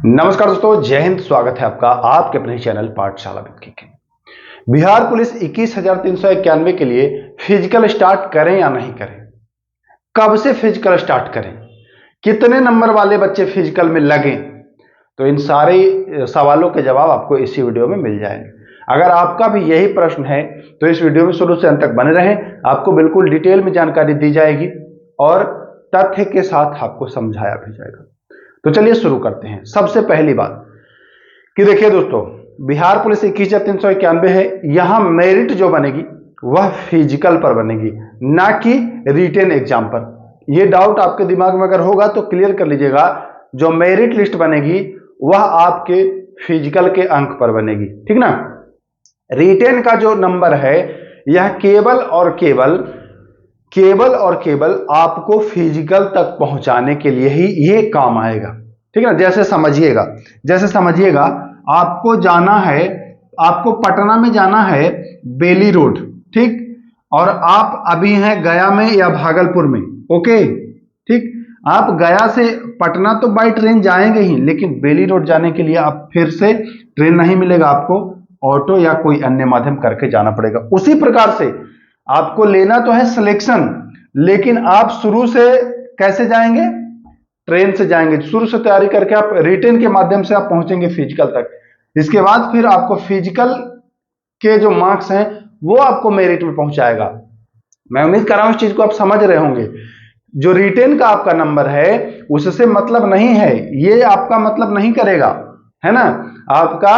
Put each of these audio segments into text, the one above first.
नमस्कार दोस्तों, जय हिंद। स्वागत है आपका आपके अपने चैनल पाठशाला विद के। बिहार पुलिस 21,391 के लिए फिजिकल स्टार्ट करें या नहीं करें, कब से फिजिकल स्टार्ट करें, कितने नंबर वाले बच्चे फिजिकल में लगें, तो इन सारे सवालों के जवाब आपको इसी वीडियो में मिल जाएंगे। अगर आपका भी यही प्रश्न है तो इस वीडियो में शुरू से अंत तक बने रहें। आपको बिल्कुल डिटेल में जानकारी दी जाएगी और तथ्य के साथ आपको समझाया भी जाएगा। तो चलिए शुरू करते हैं। सबसे पहली बात कि देखिए दोस्तों, बिहार पुलिस 21,391 है। यहां मेरिट जो बनेगी वह फिजिकल पर बनेगी, ना कि रिटेन एग्जाम पर। यह डाउट आपके दिमाग में अगर होगा तो क्लियर कर लीजिएगा। जो मेरिट लिस्ट बनेगी वह आपके फिजिकल के अंक पर बनेगी, ठीक ना। रिटेन का जो नंबर है यह केवल आपको फिजिकल तक पहुंचाने के लिए ही ये काम आएगा, ठीक है। जैसे समझिएगा आपको जाना है, आपको पटना में जाना है बेली रोड, ठीक, और आप अभी हैं गया में या भागलपुर में, ओके, ठीक। आप गया से पटना तो बाई ट्रेन जाएंगे ही, लेकिन बेली रोड जाने के लिए आप फिर से ट्रेन नहीं मिलेगा, आपको ऑटो या कोई अन्य माध्यम करके जाना पड़ेगा। उसी प्रकार से आपको लेना तो है सिलेक्शन, लेकिन आप शुरू से कैसे जाएंगे? ट्रेन से जाएंगे। शुरू से तैयारी करके आप रिटेन के माध्यम से आप पहुंचेंगे फिजिकल तक। इसके बाद फिर आपको फिजिकल के जो मार्क्स हैं वो आपको मेरिट में पहुंचाएगा। मैं उम्मीद कर रहा हूं इस चीज को आप समझ रहे होंगे। जो रिटेन का आपका नंबर है उससे मतलब नहीं है, ये आपका मतलब नहीं करेगा, है ना। आपका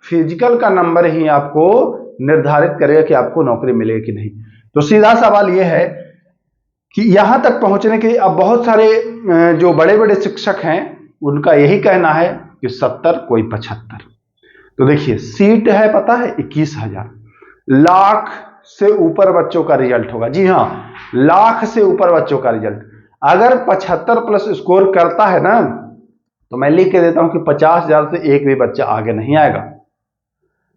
फिजिकल का नंबर ही आपको निर्धारित करेगा कि आपको नौकरी मिलेगी कि नहीं। तो सीधा सवाल यह है कि यहां तक पहुंचने के लिए अब बहुत सारे जो बड़े बड़े शिक्षक हैं उनका यही कहना है कि 70 कोई 75। तो देखिए सीट है, पता है 21,000, लाख से ऊपर बच्चों का रिजल्ट होगा। जी हां, लाख से ऊपर बच्चों का रिजल्ट। अगर 75 प्लस स्कोर करता है ना, तो मैं लिख के देता हूं कि 50,000 से एक भी बच्चा आगे नहीं आएगा,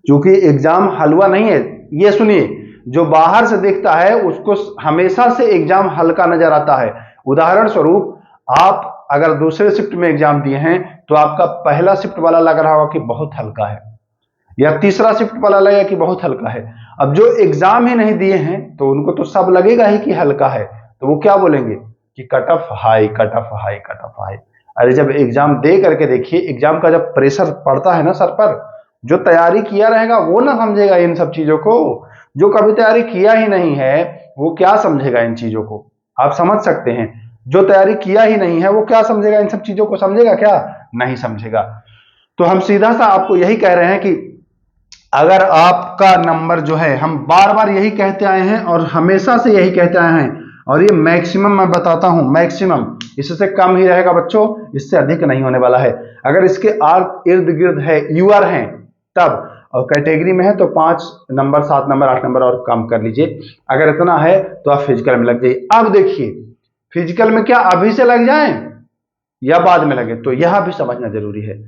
क्योंकि एग्जाम हलवा नहीं है। ये सुनिए, जो बाहर से देखता है उसको हमेशा से एग्जाम हल्का नजर आता है। उदाहरण स्वरूप, आप अगर दूसरे शिफ्ट में एग्जाम दिए हैं तो आपका पहला शिफ्ट वाला लग रहा होगा कि बहुत हल्का है, या तीसरा शिफ्ट वाला लगेगा कि बहुत हल्का है। अब जो एग्जाम ही नहीं दिए हैं तो उनको तो सब लगेगा ही कि हल्का है, तो वो क्या बोलेंगे कि cut off high, cut off high, cut off high. अरे जब एग्जाम दे करके देखिए, एग्जाम का जब प्रेशर पड़ता है ना सर पर, जो तैयारी किया रहेगा वो ना समझेगा इन सब चीजों को। जो कभी तैयारी किया ही नहीं है वो क्या समझेगा इन चीजों को? आप समझ सकते हैं, जो तैयारी किया ही नहीं है वो क्या समझेगा इन सब चीजों को? समझेगा क्या? नहीं समझेगा। तो हम सीधा सा आपको यही कह रहे हैं कि अगर आपका नंबर जो है, हम बार बार यही कहते आए हैं और हमेशा से यही कहते आए हैं, और ये मैक्सिमम मैं बताता हूं, मैक्सिमम इससे कम ही रहेगा बच्चों, इससे अधिक नहीं होने वाला है। अगर इसके इर्द गिर्द है, यूआर हैं तब, और कैटेगरी में है तो 5 नंबर, 7 नंबर, 8 नंबर और कम कर लीजिए। अगर इतना है तो आप फिजिकल में लग जाइए। अब देखिए, फिजिकल में क्या अभी से लग जाएं या बाद में लगे, तो यह भी समझना जरूरी है।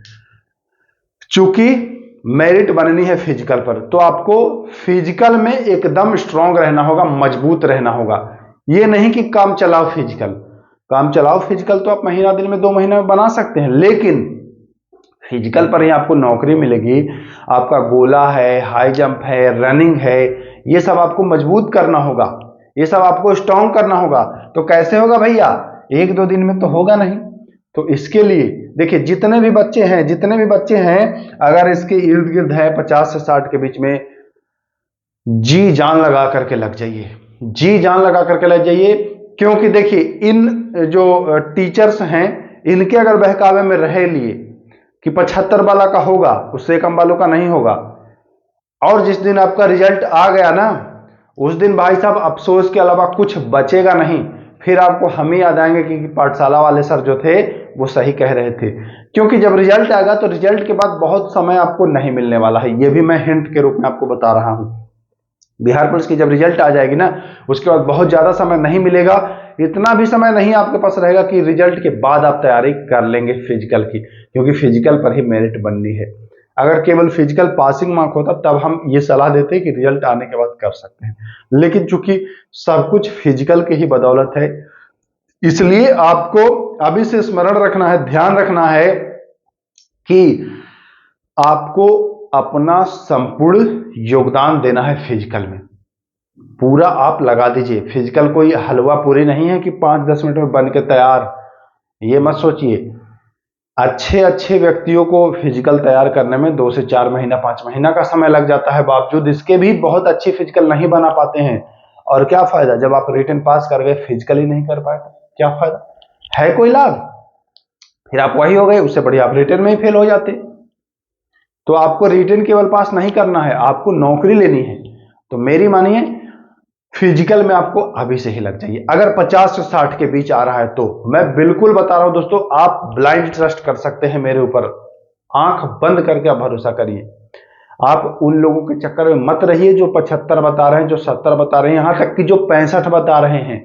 चूंकि मेरिट बननी है फिजिकल पर, तो आपको फिजिकल में एकदम स्ट्रांग रहना होगा, मजबूत रहना होगा। ये नहीं कि काम चलाओ फिजिकल। काम चलाओ फिजिकल तो आप महीना दिन में 2 महीने में बना सकते हैं, लेकिन फिजिकल पर ही आपको नौकरी मिलेगी। आपका गोला है, हाई जंप है, रनिंग है, ये सब आपको मजबूत करना होगा, ये सब आपको स्ट्रांग करना होगा। तो कैसे होगा भैया? 1-2 दिन में तो होगा नहीं। तो इसके लिए देखिए, जितने भी बच्चे हैं, अगर इसके इर्द गिर्द है 50 से 60 के बीच में, जी जान लगा करके लग जाइए, जी जान लगा करके लग जाइए। क्योंकि देखिए, इन जो टीचर्स हैं इनके अगर बहकावे में रह लिए कि 75 वाला का होगा, उससे कम वालों का नहीं होगा, और जिस दिन आपका रिजल्ट आ गया ना, उस दिन भाई साहब अफसोस के अलावा कुछ बचेगा नहीं। फिर आपको हम ही याद आएंगे कि पाठशाला वाले सर जो थे वो सही कह रहे थे। क्योंकि जब रिजल्ट आएगा तो रिजल्ट के बाद बहुत समय आपको नहीं मिलने वाला है, ये भी मैं हिंट के रूप में आपको बता रहा हूं। बिहार पुलिस की जब रिजल्ट आ जाएगी ना, उसके बाद बहुत ज्यादा समय नहीं मिलेगा। इतना भी समय नहीं आपके पास रहेगा कि रिजल्ट के बाद आप तैयारी कर लेंगे फिजिकल की, क्योंकि फिजिकल पर ही मेरिट बननी है। अगर केवल फिजिकल पासिंग मार्क होता तब हम ये सलाह देते कि रिजल्ट आने के बाद कर सकते हैं, लेकिन चूंकि सब कुछ फिजिकल की ही बदौलत है, इसलिए आपको अभी से स्मरण रखना है, ध्यान रखना है कि आपको अपना संपूर्ण योगदान देना है फिजिकल में, पूरा आप लगा दीजिए। फिजिकल कोई हलवा पूरी नहीं है कि 5-10 मिनट में बन के तैयार, ये मत सोचिए। अच्छे अच्छे व्यक्तियों को फिजिकल तैयार करने में 2 से 4 महीना 5 महीना का समय लग जाता है, बावजूद इसके भी बहुत अच्छी फिजिकल नहीं बना पाते हैं। और क्या फायदा जब आप रिटन पास कर गए फिजिकल ही नहीं कर पाए, क्या फायदा है, कोई लाभ? फिर आप वही हो गए, उससे बढ़िया आप रिटन में ही फेल हो जाते। तो आपको रिटन केवल पास नहीं करना है, आपको नौकरी लेनी है। तो मेरी मानिए फिजिकल में आपको अभी से ही लग जाइए। अगर 50 से 60 के बीच आ रहा है तो मैं बिल्कुल बता रहा हूं दोस्तों, आप ब्लाइंड ट्रस्ट कर सकते हैं मेरे ऊपर, आंख बंद करके आप भरोसा करिए। आप उन लोगों के चक्कर में मत रहिए जो 75 बता रहे हैं, जो 70 बता रहे हैं, यहां तक कि जो 65 बता रहे हैं।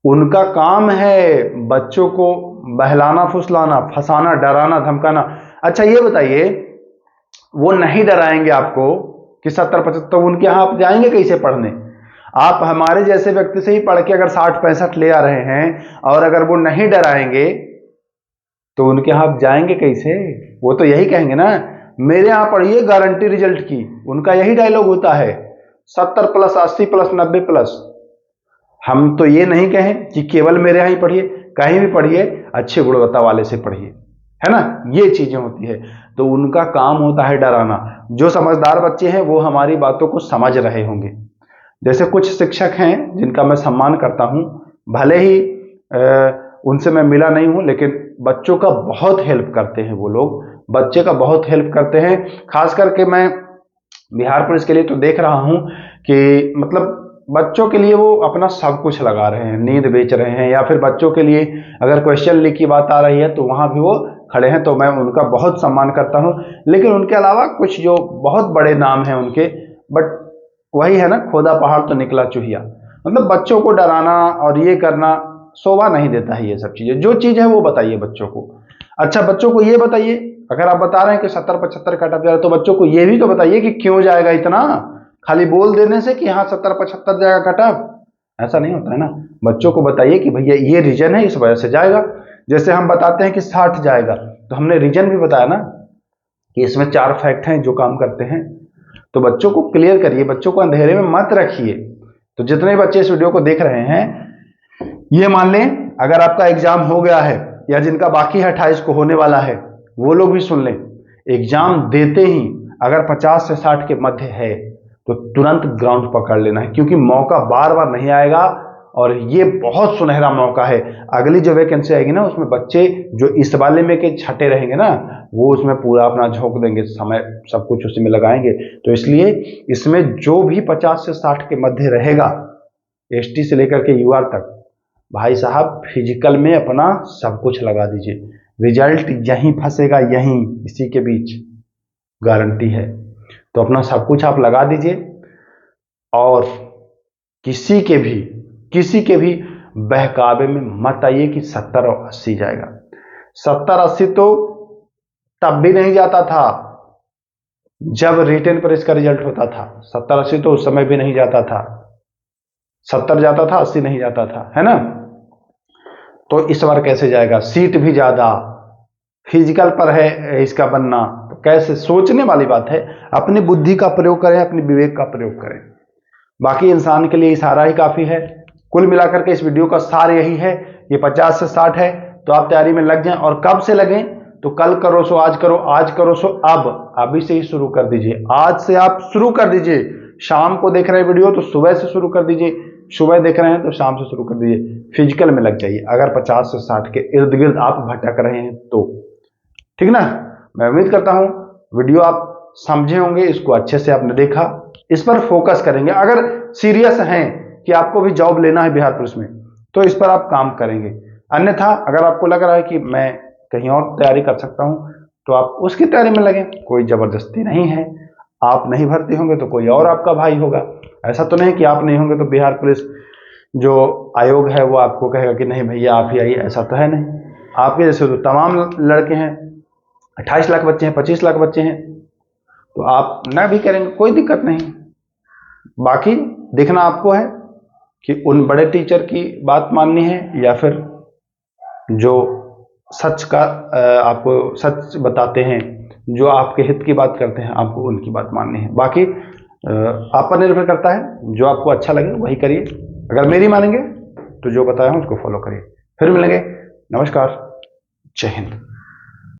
उनका काम है बच्चों को बहलाना, फुसलाना, फंसाना, डराना, धमकाना। अच्छा ये बताइए, वो नहीं डराएंगे आपको कि 70-75, उनके यहां आप जाएंगे कैसे पढ़ने? आप हमारे जैसे व्यक्ति से ही पढ़ के अगर 60-65 ले आ रहे हैं, और अगर वो नहीं डराएंगे तो उनके यहां आप जाएंगे कैसे? वो तो यही कहेंगे ना, मेरे यहां पढ़िए गारंटी रिजल्ट की। उनका यही डायलॉग होता है, 70+, 80+, 90+। हम तो ये नहीं कहें कि केवल मेरे यहां ही पढ़िए, कहीं भी पढ़िए, अच्छे गुणवत्ता वाले से पढ़िए, है ना, ये चीजें होती है। तो उनका काम होता है डराना। जो समझदार बच्चे हैं वो हमारी बातों को समझ रहे होंगे। जैसे कुछ शिक्षक हैं जिनका मैं सम्मान करता हूं, भले ही उनसे मैं मिला नहीं हूं, लेकिन बच्चों का बहुत हेल्प करते हैं वो लोग, बच्चे का बहुत हेल्प करते हैं। खास करके मैं बिहार पुलिस के लिए तो देख रहा हूं कि मतलब बच्चों के लिए वो अपना सब कुछ लगा रहे हैं, नींद बेच रहे हैं, या फिर बच्चों के लिए अगर क्वेश्चन लीक की बात आ रही है तो वहां भी वो खड़े हैं। तो मैं उनका बहुत सम्मान करता हूं। लेकिन उनके अलावा कुछ जो बहुत बड़े नाम हैं उनके, बट वही है ना, खोदा पहाड़ तो निकला चूहिया। मतलब बच्चों को डराना और ये करना शोभा नहीं देता है। ये सब चीजें, जो चीज है वो बताइए बच्चों को। अच्छा बच्चों को ये बताइए, अगर आप बता रहे हैं कि 70-75 कट ऑफ जाएगा, तो बच्चों को ये भी तो बताइए कि क्यों जाएगा इतना। खाली बोल देने से कि हाँ 70-75 जाएगा कट ऑफ, ऐसा नहीं होता है ना। बच्चों को बताइए कि भैया ये रीजन है, इस वजह से जाएगा। जैसे हम बताते हैं कि 60 जाएगा, तो हमने रीजन भी बताया ना कि इसमें 4 फैक्ट हैं जो काम करते हैं। तो बच्चों को क्लियर करिए, बच्चों को अंधेरे में मत रखिए। तो जितने बच्चे इस वीडियो को देख रहे हैं, ये मान लें अगर आपका एग्जाम हो गया है या जिनका बाकी है 28 को होने वाला है, वो लोग भी सुन लें। एग्जाम देते ही अगर 50 से 60 के मध्य है तो तुरंत ग्राउंड पकड़ लेना है, क्योंकि मौका बार बार नहीं आएगा। और ये बहुत सुनहरा मौका है। अगली जो वैकेंसी आएगी ना, उसमें बच्चे जो इस वाले में के छठे रहेंगे ना, वो उसमें पूरा अपना झोंक देंगे, समय सब कुछ उसी में लगाएंगे। तो इसलिए इसमें जो भी 50 से 60 के मध्य रहेगा, एसटी से लेकर के यूआर तक, भाई साहब फिजिकल में अपना सब कुछ लगा दीजिए। रिजल्ट यहीं फंसेगा, यहीं इसी के बीच, गारंटी है। तो अपना सब कुछ आप लगा दीजिए, और किसी के भी बहकावे में मत आइए कि 70 और 80 जाएगा। 70-80 तो तब भी नहीं जाता था जब रिटेन पर इसका रिजल्ट होता था। 70-80 तो उस समय भी नहीं जाता था। 70 जाता था, 80 नहीं जाता था, है ना। तो इस बार कैसे जाएगा? सीट भी ज्यादा, फिजिकल पर है इसका बनना, तो कैसे? सोचने वाली बात है। अपनी बुद्धि का प्रयोग करें, अपनी विवेक का प्रयोग करें। बाकी इंसान के लिए इशारा ही काफी है। कुल मिलाकर के इस वीडियो का सार यही है, ये 50 से 60 है तो आप तैयारी में लग जाएं। और कब से लगें? तो कल करो सो आज करो, आज करो सो अब, अभी से ही शुरू कर दीजिए। आज से आप शुरू कर दीजिए। शाम को देख रहे हैं वीडियो तो सुबह से शुरू कर दीजिए, सुबह देख रहे हैं तो शाम से शुरू कर दीजिए। फिजिकल में लग जाइए अगर 50 से 60 के इर्द गिर्द आप भटक रहे हैं तो, ठीक ना। मैं उम्मीद करता हूं वीडियो आप समझे होंगे, इसको अच्छे से आपने देखा, इस पर फोकस करेंगे। अगर सीरियस हैं कि आपको भी जॉब लेना है बिहार पुलिस में, तो इस पर आप काम करेंगे। अन्यथा अगर आपको लग रहा है कि मैं कहीं और तैयारी कर सकता हूं, तो आप उसकी तैयारी में लगें। कोई जबरदस्ती नहीं है। आप नहीं भर्ती होंगे तो कोई और आपका भाई होगा। ऐसा तो नहीं कि आप नहीं होंगे तो बिहार पुलिस जो आयोग है वो आपको कहेगा कि नहीं भैया आप ही आइए, ऐसा तो है नहीं। आपके जैसे तो तमाम लड़के हैं, 28 लाख बच्चे हैं, 25 लाख बच्चे हैं, तो आप ना भी करेंगे, कोई दिक्कत नहीं। बाकी देखना आपको है कि उन बड़े टीचर की बात माननी है या फिर जो सच का आपको सच बताते हैं, जो आपके हित की बात करते हैं, आपको उनकी बात माननी है। बाकी आप पर निर्भर करता है, जो आपको अच्छा लगे वही करिए। अगर मेरी मानेंगे तो जो बताया हूं उसको फॉलो करिए। फिर मिलेंगे। नमस्कार, जय हिंद।